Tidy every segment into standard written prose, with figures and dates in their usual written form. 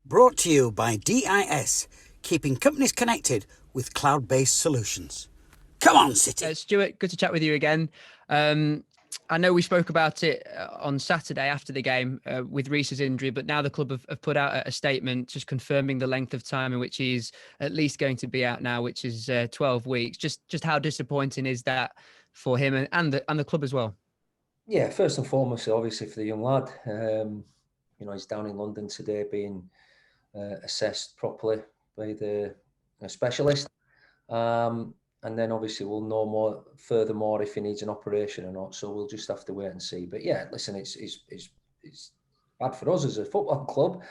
Brought to you by DIS, keeping companies connected with cloud-based solutions. Come on, City. Stuart, good to chat with you again. I know we spoke about it on Saturday after the game with Reece's injury, but now the club have put out a statement just confirming the length of time in which he's at least going to be out now, which is 12 weeks. Just how disappointing is that for him and the club as well? Yeah, first and foremost, obviously for the young lad. He's down in London today being assessed properly by the specialist. And then obviously we'll know furthermore if he needs an operation or not. So we'll just have to wait and see. But yeah, listen, it's bad for us as a football club,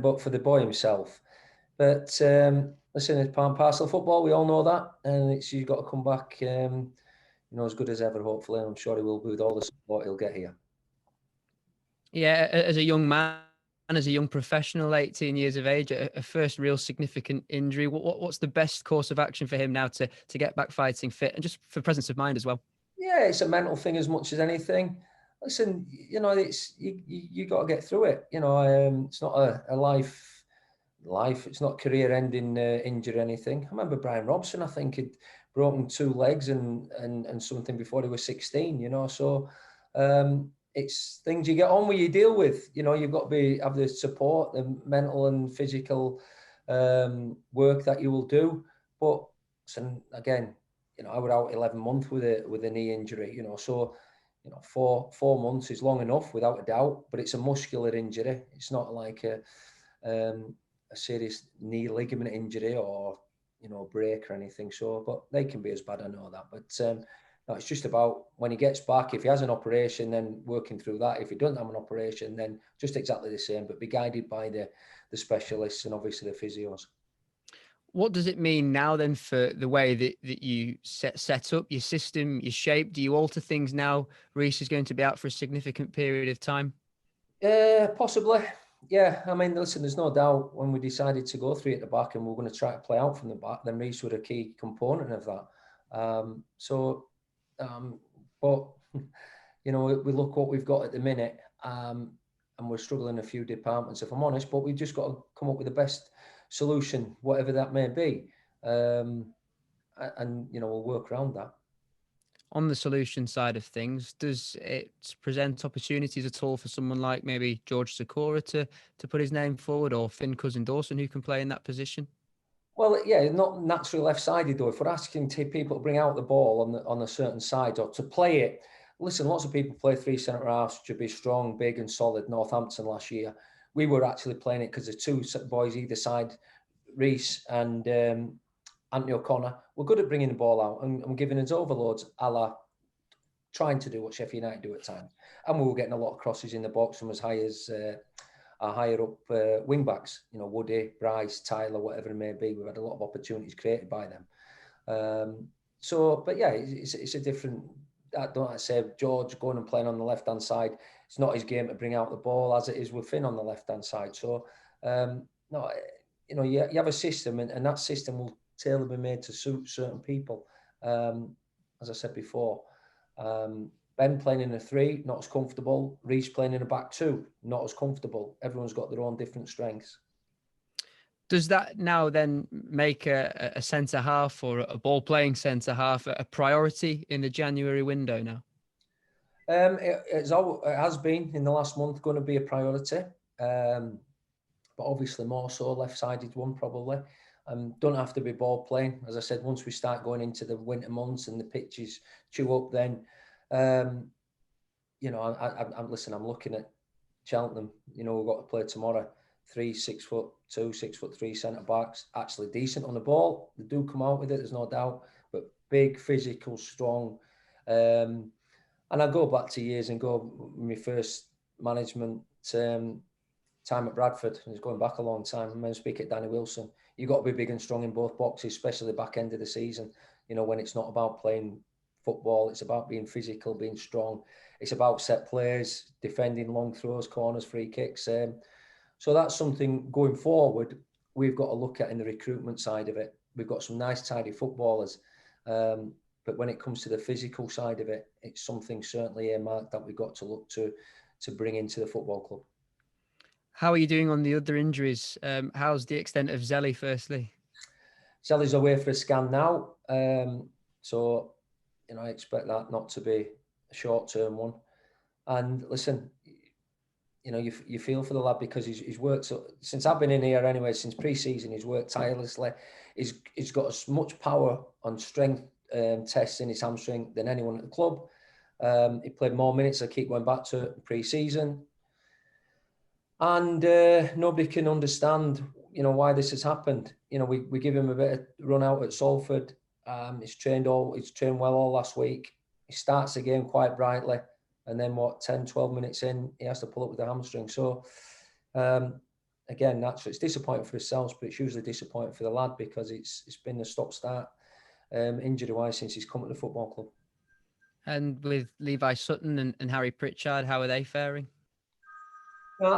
but for the boy himself. But listen, it's part and parcel of football. We all know that, and you've got to come back, as good as ever. Hopefully, I'm sure he will be with all the support he'll get here. Yeah, as a young man. And as a young professional, 18 years of age, a first real significant injury. What's the best course of action for him now to get back fighting fit and just for presence of mind as well? Yeah, it's a mental thing as much as anything. Listen, it's you got to get through it. It's not a life. It's not career-ending injury or anything. I remember Brian Robson, I think, had broken 2 legs and something before he was 16. So. It's things you get on with, you deal with. You've got to have the support, the mental and physical work that you will do. But again, I was out 11 months with a knee injury. So 4 months is long enough without a doubt. But it's a muscular injury. It's not like a serious knee ligament injury or break or anything. So, but they can be as bad. I know that, but. No, it's just about when he gets back, if he has an operation, then working through that. If he doesn't have an operation, then just exactly the same, but be guided by the specialists and obviously the physios. What does it mean now then for the way that you set up your system, your shape? Do you alter things now? Reece is going to be out for a significant period of time. Possibly. Yeah, I mean, listen, there's no doubt when we decided to go 3 at the back and we're going to try to play out from the back, then Reece was a key component of that. But we look what we've got at the minute, and we're struggling in a few departments, if I'm honest. But we've just got to come up with the best solution, whatever that may be, and we'll work around that. On the solution side of things, does it present opportunities at all for someone like maybe George Sakura to put his name forward, or Finn Cousin-Dawson, who can play in that position? Well, yeah, not naturally left-sided though. If we're asking people to bring out the ball on a certain side or to play it, listen, lots of people play 3 centre halves to be strong, big, and solid. Northampton last year, we were actually playing it because the 2 boys either side, Reece and Anthony O'Connor, were good at bringing the ball out and giving us overloads, a la trying to do what Sheffield United do at times. And we were getting a lot of crosses in the box from as high as. Our higher up wing backs, Woody, Bryce, Tyler, whatever it may be. We've had a lot of opportunities created by them. But yeah, it's a different. I don't say George going and playing on the left hand side. It's not his game to bring out the ball as it is with Finn on the left hand side. So no, you have a system, and that system will tailor be made to suit certain people. As I said before. Ben playing in a 3, not as comfortable. Reece playing in a back 2, not as comfortable. Everyone's got their own different strengths. Does that now then make a centre half or a ball playing centre half a priority in the January window now? It has been in the last month going to be a priority, but obviously more so left-sided one probably. Don't have to be ball playing. As I said, once we start going into the winter months and the pitches chew up, then. I'm looking at Cheltenham. We've got to play tomorrow. 3 6'2", 6'3" centre backs, actually decent on the ball. They do come out with it, there's no doubt, but big, physical, strong. And I go back to years ago, my first management time at Bradford. It's going back a long time. I'm going to speak at Danny Wilson. You've got to be big and strong in both boxes, especially the back end of the season. When it's not about playing football, it's about being physical, being strong. It's about set plays, defending long throws, corners, free kicks. So that's something going forward we've got to look at in the recruitment side of it. We've got some nice, tidy footballers, but when it comes to the physical side of it, it's something certainly earmarked that we've got to look to bring into the football club. How are you doing on the other injuries? How's the extent of Zelly, firstly? Zelly's away for a scan now. So, I expect that not to be a short-term one. And listen, you feel for the lad because he's worked since I've been in here anyway, since pre-season, he's worked tirelessly. He's got as much power on strength tests in his hamstring than anyone at the club. He played more minutes. I keep going back to pre-season. And nobody can understand, why this has happened. We give him a bit of run out at Salford. He's trained well all last week. He starts the game quite brightly. And then 10, 12 minutes in, he has to pull up with the hamstring. So, again, naturally, it's disappointing for ourselves, but it's usually disappointing for the lad because it's been a stop-start injury-wise since he's come to the football club. And with Levi Sutton and Harry Pritchard, how are they faring?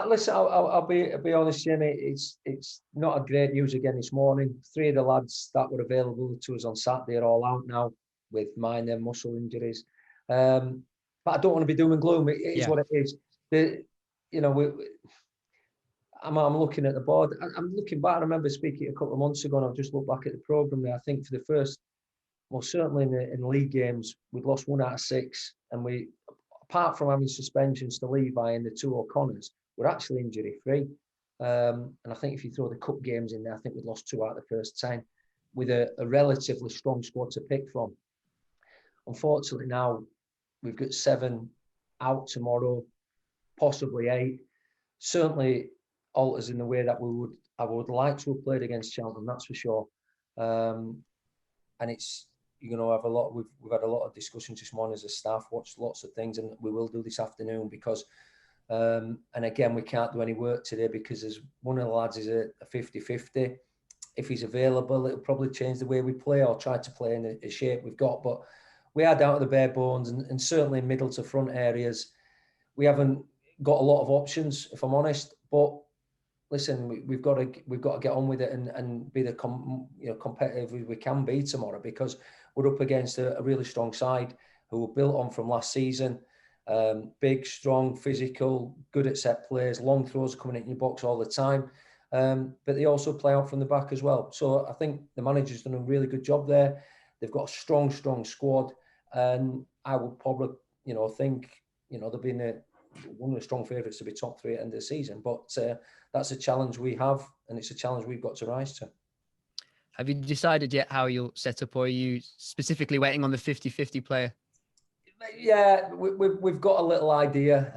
Listen, I'll be honest, Jimmy. It's not a great news again this morning. 3 of the lads that were available to us on Saturday are all out now with minor muscle injuries. But I don't want to be doom and gloom. It is what it is. I'm looking at the board. I'm looking back. I remember speaking a couple of months ago, and I've just looked back at the programme there. I think for the first, well, certainly in league games, we'd lost 1 out of 6, and we, apart from having suspensions to Levi and the 2 O'Connors, we're actually injury-free. And I think if you throw the cup games in there, I think we'd lost 2 out of the first 10 with a relatively strong squad to pick from. Unfortunately, now we've got 7 out tomorrow, possibly 8. Certainly alters in the way that I would like to have played against Cheltenham, that's for sure. And it's, have we've had a lot of discussions this morning as a staff, watched lots of things, and we will do this afternoon because and again, we can't do any work today because there's one of the lads is a 50-50. If he's available, it'll probably change the way we play or try to play in the shape we've got. But we are down to the bare bones, and certainly in middle to front areas, we haven't got a lot of options, if I'm honest. But listen, we've got to get on with it and be the competitive we can be tomorrow, because we're up against a really strong side who were built on from last season. Big, strong, physical, good at set plays, long throws coming in your box all the time. But they also play out from the back as well. So I think the manager's done a really good job there. They've got a strong squad, and I would probably, think, they've been one of the strong favourites to be top 3 at the end of the season. But that's a challenge we have, and it's a challenge we've got to rise to. Have you decided yet how you'll set up, or are you specifically waiting on the 50-50 player? Yeah, we've got a little idea.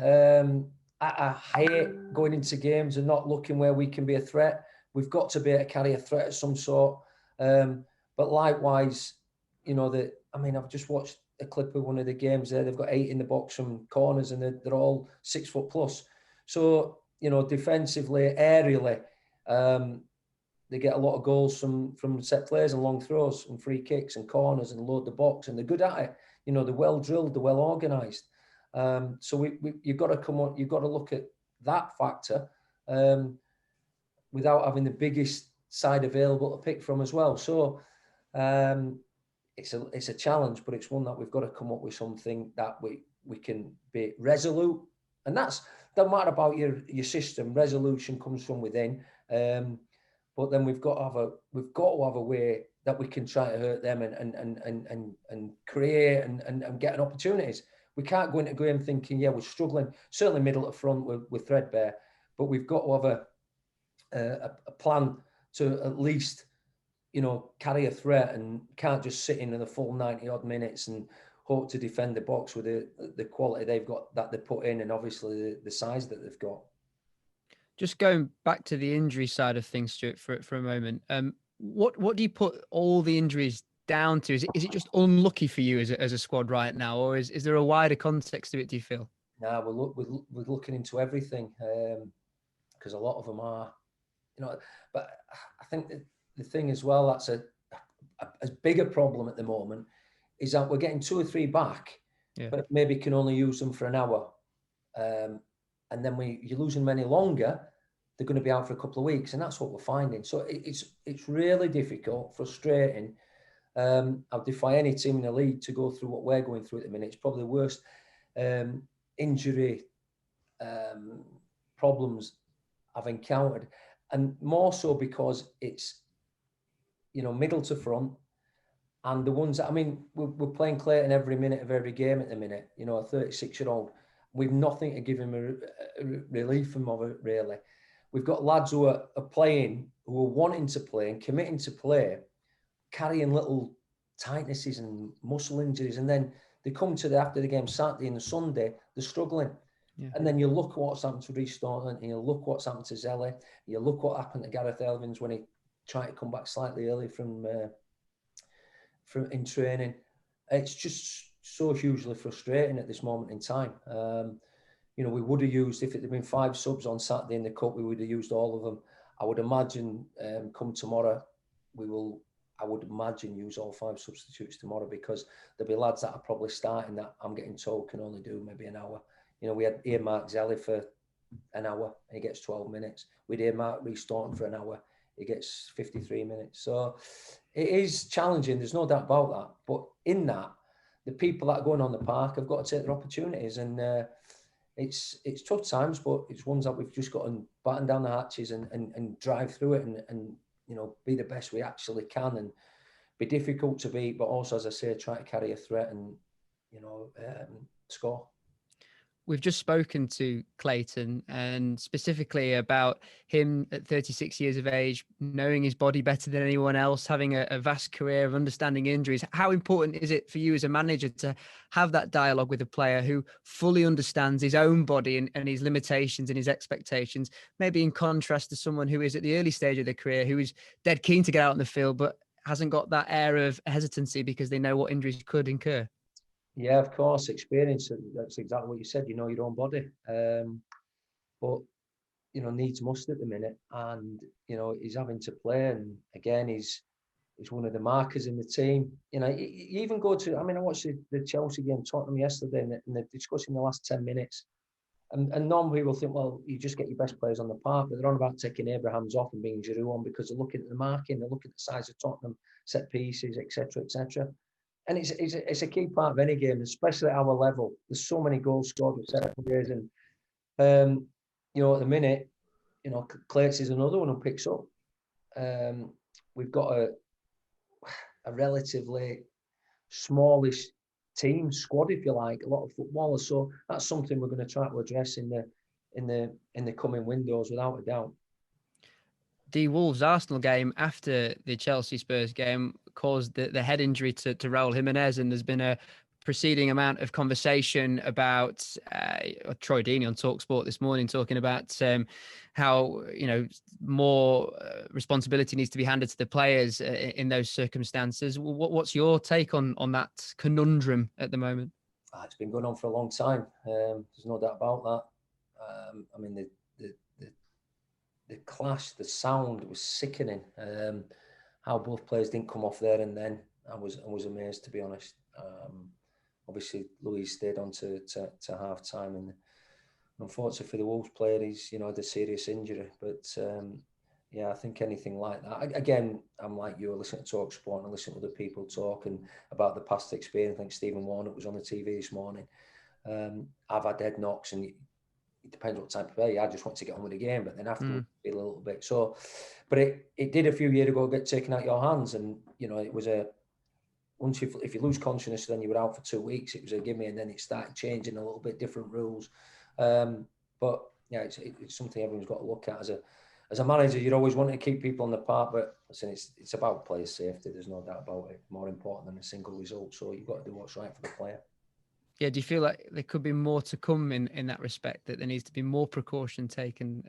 I hate going into games and not looking where we can be a threat. We've got to be able to carry a threat of some sort. But likewise, I've just watched a clip of one of the games there. They've got 8 in the box from corners, and they're all 6 foot plus. So, defensively, aerially, they get a lot of goals from set plays and long throws and free kicks and corners and load the box, and they're good at it. They're well drilled, they're well organised. So you've got to look at that factor without having the biggest side available to pick from as well. So it's a challenge, but it's one that we've got to come up with something that we can be resolute. And that's doesn't matter about your system. Resolution comes from within. But then we've got to have a way that we can try to hurt them and create and get an opportunities. We can't go into a game thinking, we're struggling. Certainly middle to front with threadbare, but we've got to have a plan to at least, carry a threat, and can't just sit in the full 90 odd minutes and hope to defend the box with the quality they've got that they put in, and obviously the size that they've got. Just going back to the injury side of things, Stuart, for a moment. What do you put all the injuries down to? Is it just unlucky for you as a squad right now, or is there a wider context to it, do you feel? No, we're looking into everything, because a lot of them are, but I think the thing as well that's as big a problem at the moment is that we're getting 2 or 3 back, but maybe can only use them for an hour. And then you're losing many longer, they're going to be out for a couple of weeks, and that's what we're finding. So it's really difficult, frustrating. I'll defy any team in the league to go through what we're going through at the minute. It's probably the worst injury problems I've encountered, and more so because it's, middle to front, and the ones that, I mean, we're playing Clayton every minute of every game at the minute. A 36-year-old, we've nothing to give him a relief from of it, really. We've got lads who are playing, who are wanting to play and committing to play, carrying little tightnesses and muscle injuries, and then they come to after the game Saturday and the Sunday, they're struggling. Yeah. And then you look at what's happened to Reece Thornton, and you look what's happened to Zelly, you look what happened to Gareth Elvins when he tried to come back slightly early from in training. It's just so hugely frustrating at this moment in time. We would have used, if it had been 5 subs on Saturday in the Cup, we would have used all of them. I would imagine come tomorrow, I would imagine use all 5 substitutes tomorrow, because there'll be lads that are probably starting that I'm getting told can only do maybe an hour. We had earmarked Zelly for an hour, and he gets 12 minutes. We'd earmarked Reece Thornton for an hour, he gets 53 minutes. So it is challenging, there's no doubt about that. But in that, the people that are going on the park have got to take their opportunities, and it's tough times, but it's ones that we've just got to batten down the hatches and drive through it and be the best we actually can, and be difficult to beat, but also, as I say, try to carry a threat and score. We've just spoken to Clayton, and specifically about him at 36 years of age, knowing his body better than anyone else, having a vast career of understanding injuries. How important is it for you as a manager to have that dialogue with a player who fully understands his own body and his limitations and his expectations, maybe in contrast to someone who is at the early stage of their career, who is dead keen to get out in the field, but hasn't got that air of hesitancy because they know what injuries could incur? Yeah, of course, experience. That's exactly what you said. You know your own body, but needs must at the minute, and he's having to play. And again, he's one of the markers in the team. You even go to. I mean, I watched the Chelsea game, Tottenham yesterday, and they're discussing the last 10 minutes. And normally people think, well, you just get your best players on the park, but they're on about taking Abrahams off and being Giroud on, because they're looking at the marking, they're looking at the size of Tottenham, set pieces, etc., etc. And it's a key part of any game, especially at our level. There's so many goals scored with set players, and at the minute, Clates is another one who picks up. We've got a relatively smallish team squad, if you like, a lot of footballers. So that's something we're going to try to address in the coming windows, without a doubt. The Wolves-Arsenal game after the Chelsea-Spurs game caused the head injury to Raul Jimenez, and there's been a preceding amount of conversation about Troy Deeney on TalkSport this morning talking about how more responsibility needs to be handed to the players in those circumstances. What's your take on that conundrum at the moment? It's been going on for a long time. There's no doubt about that. I mean, the clash, the sound was sickening. How both players didn't come off there and then, I was amazed, to be honest. Obviously, Louis stayed on to half time, and unfortunately for the Wolves player, he's had a serious injury. But I think anything like that. Again, I'm like you, I listen to TalkSport and I listen to other people talking about the past experience. I think Stephen Warnock was on the TV this morning. I've had head knocks, and it depends what type of player. I just want to get on with the game, but then afterwards feel a little bit. So, but it did a few years ago get taken out your hands, and it was once if you lose consciousness, then you were out for 2 weeks. It was a gimme, and then it started changing a little bit, different rules. But yeah, it's something everyone's got to look at as a manager. You're always wanting to keep people on the park, but listen, it's about player safety. There's no doubt about it. More important than a single result. So you've got to do what's right for the player. Yeah, do you feel like there could be more to come in that respect, that there needs to be more precaution taken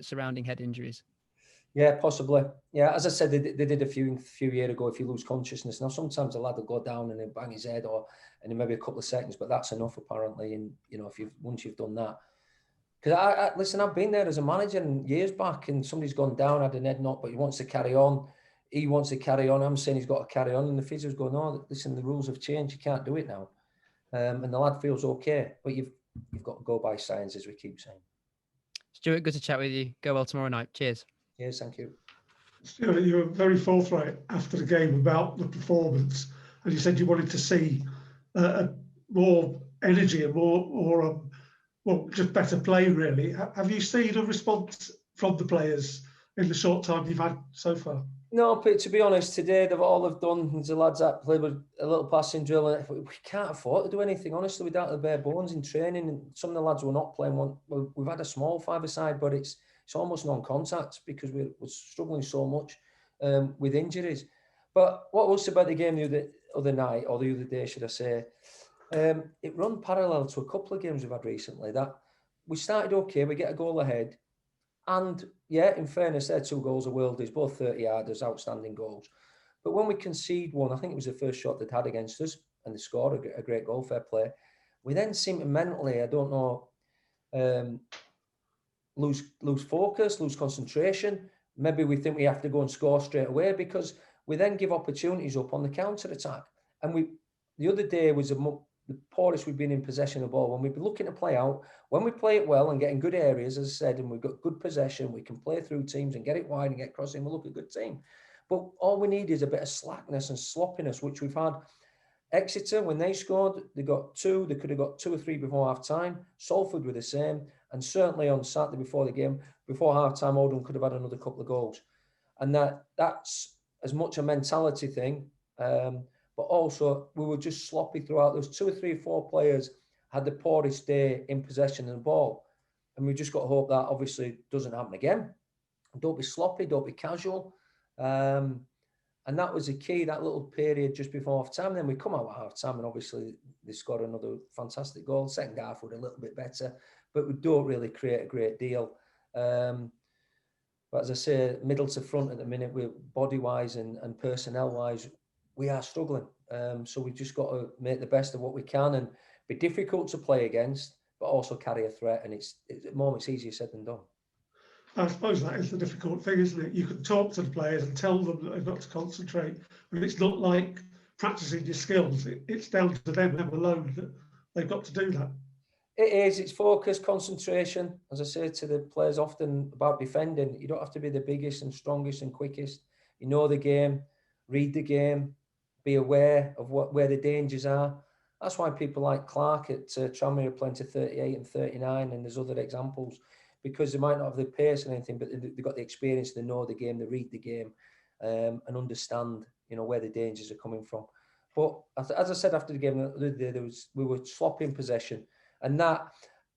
surrounding head injuries? Yeah, possibly. Yeah, as I said, they did a few years ago. If you lose consciousness, now sometimes a lad will go down and then bang his head, and in maybe a couple of seconds, but that's enough apparently. And once you've done that, because listen, I've been there as a manager and years back, and somebody's gone down, had an head knock, but he wants to carry on. He wants to carry on. I'm saying he's got to carry on, and the physio's going, no, listen, the rules have changed. You can't do it now. And the lad feels okay, but you've got to go by science, as we keep saying. Stuart, good to chat with you. Go well tomorrow night. Cheers. Yes, thank you. Stuart, you were very forthright after the game about the performance, and you said you wanted to see more energy and more just better play, really. Have you seen a response from the players in the short time you've had so far? No, but to be honest, today they've done is the lads that played with a little passing drill, and we can't afford to do anything. Honestly, we're down to the bare bones in training, and some of the lads were not playing one. We've had a small five-a-side, but it's almost non-contact because we're struggling so much with injuries. But what was about the game the other night, or the other day, should I say? It run parallel to a couple of games we've had recently. That we started okay, we get a goal ahead. And yeah, in fairness, their 2 goals are worldies, both 30-yarders, outstanding goals. But when we concede one, I think it was the first shot they'd had against us, and they scored a great goal, fair play. We then seem to mentally, I don't know, lose focus, lose concentration. Maybe we think we have to go and score straight away because we then give opportunities up on the counter-attack. And the other day was the poorest we've been in possession of the ball. When we've been looking to play out, when we play it well and get in good areas, as I said, and we've got good possession, we can play through teams and get it wide and get crossing, we look a good team. But all we need is a bit of slackness and sloppiness, which we've had. Exeter, when they scored, they got 2. They could have got 2 or 3 before half-time. Salford were the same. And certainly on Saturday before the game, before half-time, Oldham could have had another couple of goals. And that's as much a mentality thing, but also we were just sloppy throughout. There was 2 or 3 or 4 players had the poorest day in possession of the ball. And we just got to hope that obviously doesn't happen again. Don't be sloppy, don't be casual. And that was the key, that little period just before half-time. Then we come out at half-time and obviously they scored another fantastic goal. Second half was a little bit better, but we don't really create a great deal. But as I say, middle to front at the minute, we're body-wise and personnel-wise, we are struggling. So we've just got to make the best of what we can and be difficult to play against, but also carry a threat. And it's at the moment, it's easier said than done. I suppose that is the difficult thing, isn't it? You can talk to the players and tell them that they've got to concentrate, but it's not like practicing your skills. It's down to them alone that they've got to do that. It is. It's focus, concentration. As I say to the players often about defending, you don't have to be the biggest and strongest and quickest. You know the game, read the game, be aware of where the dangers are. That's why people like Clark at Tranmere are playing to 38 and 39, and there's other examples, because they might not have the pace and anything, but they've got the experience, they know the game, they read the game, and understand, where the dangers are coming from. But as I said after the game the other day, we were sloppy in possession. And that,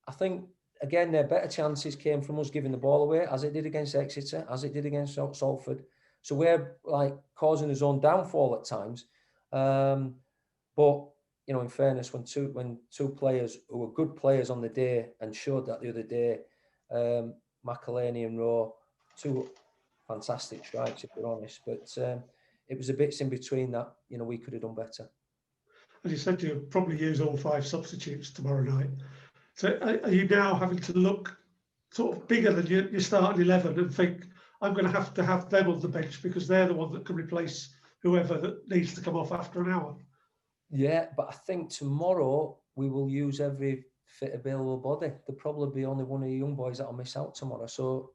I think, again, their better chances came from us giving the ball away, as it did against Exeter, as it did against Salford. So we're causing his own downfall at times. But in fairness, when two players who were good players on the day and showed that the other day, McElhaney and Rowe, 2 fantastic strikes, if we're honest. But it was the bits in between that we could have done better. As you said, you'll probably use all 5 substitutes tomorrow night. So are you now having to look sort of bigger than your starting 11 and think, I'm going to have them on the bench because they're the one that can replace whoever that needs to come off after an hour? Yeah, but I think tomorrow we will use every fit available body. There'll probably be only one of the young boys that'll miss out tomorrow. So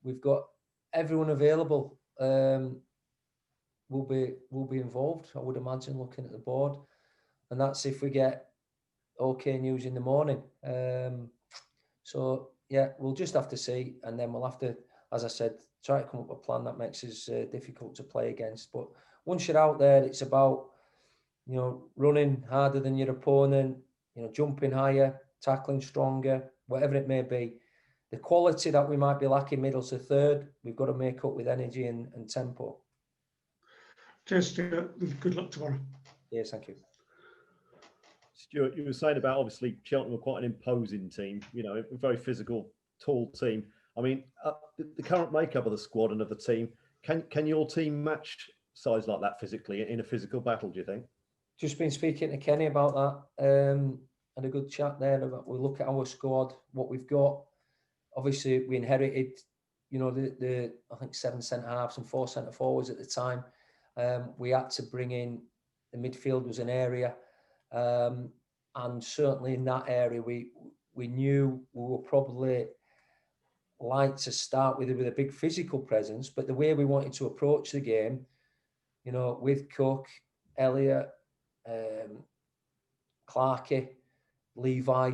we've got everyone available. Will be involved, I would imagine, looking at the board. And that's if we get okay news in the morning. So yeah, we'll just have to see, and then we'll have to, as I said, try to come up with a plan that makes us difficult to play against. But once you're out there, it's about running harder than your opponent, jumping higher, tackling stronger, whatever it may be. The quality that we might be lacking middle to third, we've got to make up with energy and tempo. Cheers, Stuart. Good luck tomorrow. Yes, thank you. Stuart, you were saying about obviously Cheltenham were quite an imposing team, a very physical, tall team. I mean, the current makeup of the squad and of the team, can your team match size like that physically in a physical battle, do you think? Just been speaking to Kenny about that. Had a good chat there. We look at our squad, what we've got. Obviously, we inherited, the I think 7 centre halves and 4 centre forwards at the time. We had to bring in the midfield was an area. And certainly in that area, we knew we were probably like to start with a big physical presence, but the way we wanted to approach the game, with Cook, Elliott, Clarkey, Levi,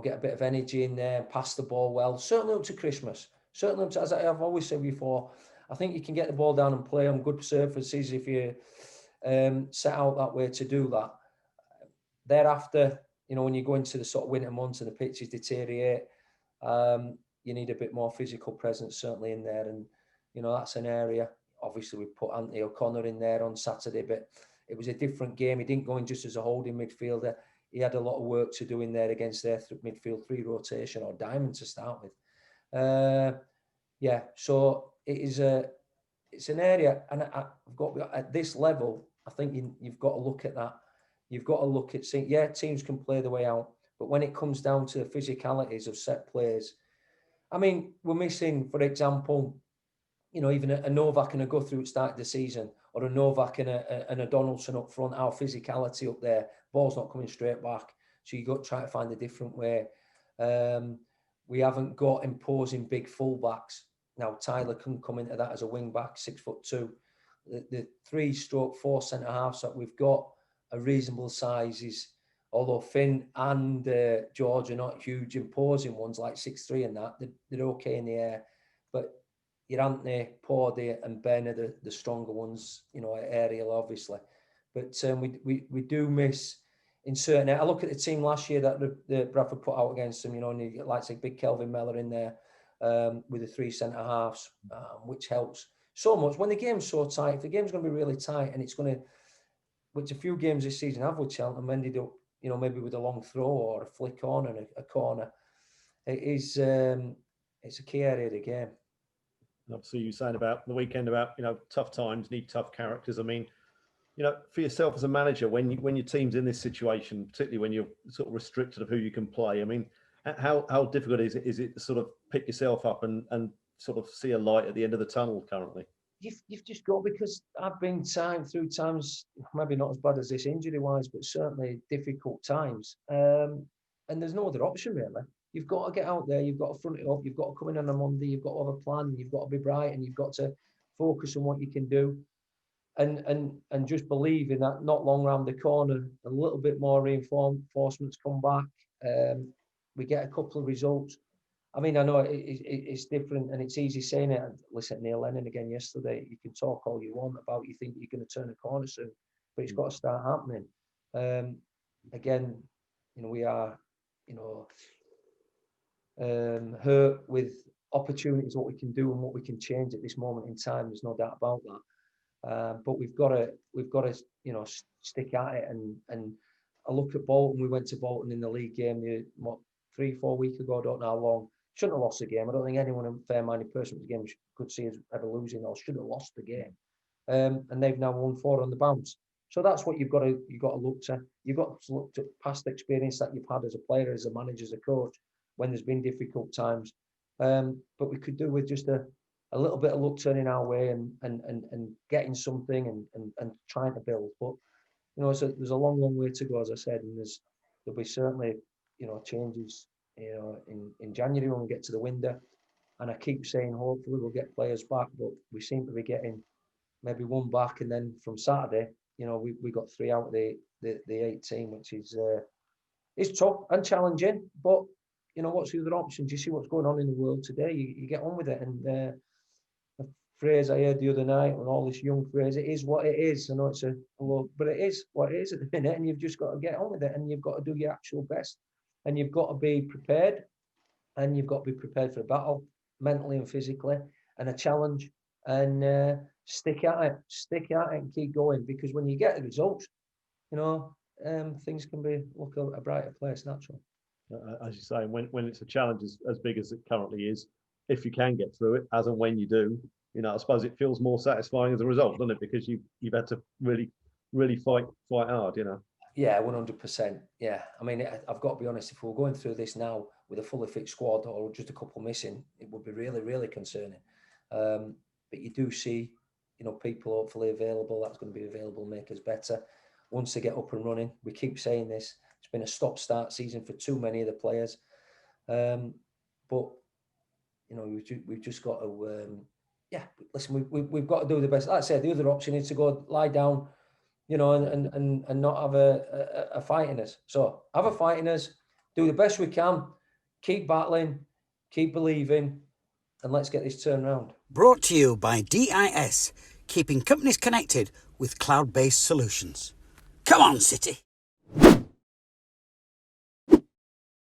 get a bit of energy in there, pass the ball well, certainly up to Christmas. Certainly, as I've always said before, I think you can get the ball down and play on good surfaces if you set out that way to do that. Thereafter, when you go into the sort of winter months and the pitches deteriorate, you need a bit more physical presence certainly in there. And, that's an area. Obviously, we put Anthony O'Connor in there on Saturday, but it was a different game. He didn't go in just as a holding midfielder. He had a lot of work to do in there against their midfield 3 rotation or diamond to start with. So it's an area, and I've got at this level. I think you've got to look at that. You've got to look at seeing, teams can play the way out, but when it comes down to the physicalities of set plays, I mean, we're missing, for example, even a Novak and a Guthrie at the start of the season, or a Novak and a Donaldson up front, our physicality up there, ball's not coming straight back. So you've got to try to find a different way. We haven't got imposing big fullbacks. Now, Tyler can come into that as a wing back, 6'2". The 3/4 centre halves that we've got are reasonable sizes, although Finn and George are not huge imposing ones like 6'3" and that. They're okay in the air. But your Anthony, Pordy and Ben are the stronger ones, aerial, obviously. But we do miss in certain. I look at the team last year that the Bradford put out against them, and you get like say big Kelvin Mellor in there with the 3 centre halves, which helps so much when the game's so tight. If the game's going to be really tight, and it's going to, which a few games this season have with Cheltenham ended up, maybe with a long throw or a flick on and a corner. It is it's a key area of the game. Obviously, you're saying about the weekend about tough times, need tough characters. I mean, for yourself as a manager, when your team's in this situation, particularly when you're sort of restricted of who you can play, I mean, how difficult is it to sort of pick yourself up and sort of see a light at the end of the tunnel currently? You've just got, because I've been through times, maybe not as bad as this injury-wise, but certainly difficult times. And there's no other option, really. You've got to get out there, you've got to front it up, you've got to come in on a Monday, you've got to have a plan, you've got to be bright, and you've got to focus on what you can do. And just believe in that, not long round the corner, a little bit more reinforcements come back. We get a couple of results. I mean, I know it's different and it's easy saying it. Listen to Neil Lennon again yesterday. You can talk all you want about you think you're going to turn a corner soon, but it's got to start happening. Again, we are, hurt with opportunities, what we can do and what we can change at this moment in time. There's no doubt about that. But we've got to, stick at it. And I look at Bolton. We went to Bolton in the league game 3-4 weeks ago. I don't know how long. Shouldn't have lost the game. I don't think anyone, a fair-minded person with the game, could see us ever losing or should have lost the game. And they've now won 4 on the bounce. So that's what you've got to look to. You've got to look to past experience that you've had as a player, as a manager, as a coach, when there's been difficult times. But we could do with just a little bit of luck turning our way and getting something and trying to build. But there's a long way to go, as I said, and there'll be certainly changes in January when we get to the window. And I keep saying hopefully we'll get players back, but we seem to be getting maybe 1 back, and then from Saturday, we got 3 out of the 18, which is it's tough and challenging. But what's the other options? You see what's going on in the world today. You get on with it. And a phrase I heard the other night, and all this young phrase, it is what it is. I know it's a lot, but it is what it is at the minute, and you've just got to get on with it, and you've got to do your actual best, and you've got to be prepared, and you've got to be prepared for a battle, mentally and physically, and a challenge, and stick at it and keep going, because when you get the results, things can look a brighter place naturally. As you say, when it's a challenge as big as it currently is, if you can get through it, as and when you do, I suppose it feels more satisfying as a result, doesn't it? Because you've had to really fight hard, Yeah, 100%. Yeah, I mean, I've got to be honest. If we're going through this now with a fully fit squad or just a couple missing, it would be really, really concerning. But you do see, people hopefully available. That's going to be available, make us better once they get up and running. We keep saying this. It's been a stop-start season for too many of the players. But we've just got to. Listen, we've got to do the best. Like I said, the other option is to go lie down, and not have a fight in us. So have a fight in us, do the best we can, keep battling, keep believing, and let's get this turned around. Brought to you by DIS, keeping companies connected with cloud-based solutions. Come on, City!